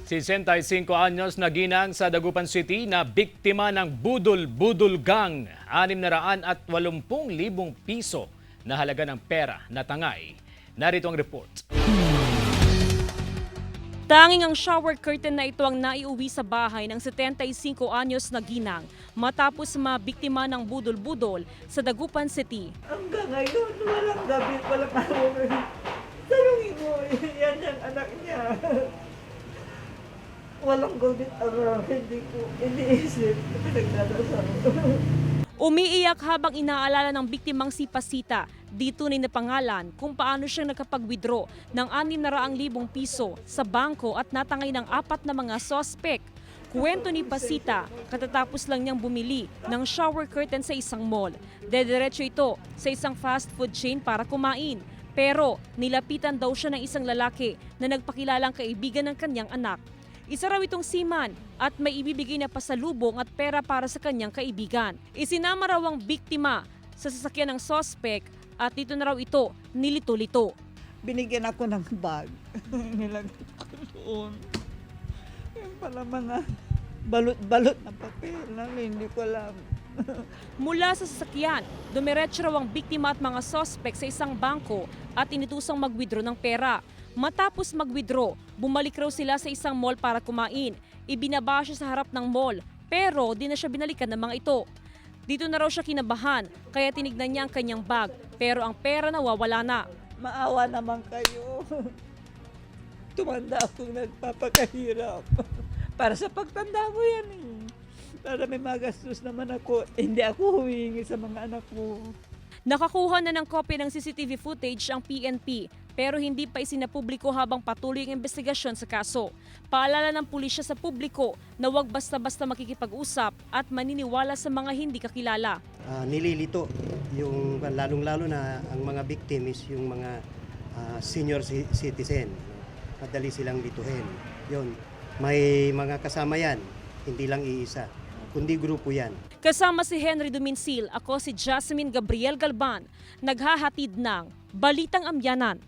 65 anyos na ginang sa Dagupan City na biktima ng budol-budol gang. 680,000 piso na halaga ng pera na tangay. Narito ang report. Tanging ang shower curtain na ito ang naiuwi sa bahay ng 75 anyos na ginang matapos mabiktima ng budol-budol sa Dagupan City. Hanggang ngayon, walang gabi, walang araw. Tanungin mo, yan yung anak niya. Walang gawin araw, hindi ko iniisip. Pinagdadasal. Umiiyak habang inaalala ng biktimang si Pasita. Dito na pangalan kung paano siya nakapag-withdraw ng 600,000 piso sa bangko at natangay ng 4 na mga sospek. Kuwento ni Pasita, katatapos lang niyang bumili ng shower curtain sa isang mall. Dediretso ito sa isang fast food chain para kumain. Pero nilapitan daw siya ng isang lalaki na nagpakilalang kaibigan ng kanyang anak. Isa raw itong seaman at may ibibigay na pasalubong at pera para sa kanyang kaibigan. Isinama raw ang biktima sa sasakyan ng sospek at dito na raw ito nilito-lito. Binigyan ako ng bag. Nilagay ko doon. Yung pala mga balot-balot na papel na hindi ko alam. Mula sa sasakyan, dumiretso raw ang biktima at mga sospek sa isang bangko at initusang mag-withdraw ng pera. Matapos mag-withdraw, bumalik raw sila sa isang mall para kumain. Ibinaba siya sa harap ng mall, pero di na siya binalikan ng mga ito. Dito na raw siya kinabahan, kaya tinignan niya ang kanyang bag, pero ang pera nawawala na. Maawa naman kayo. Tumanda akong nagpapakahirap. Para sa pagtanda ko yan eh. Para may magastos naman ako, hindi ako humingi sa mga anak ko. Nakakuha na ng kopya ng CCTV footage ang PNP pero hindi pa isinapubliko habang patuloy ang investigasyon sa kaso. Paalala ng pulisya sa publiko na huwag basta-basta makikipag-usap at maniniwala sa mga hindi kakilala. Nililito yung lalong-lalo na ang mga victims, yung mga senior citizen. Madali silang lituhin. Yun, may mga kasama yan, hindi lang iisa, kundi grupo yan. Kasama si Henry Duminsil, ako si Jasmine Gabriel Galban, naghahatid ng Balitang Amyanan.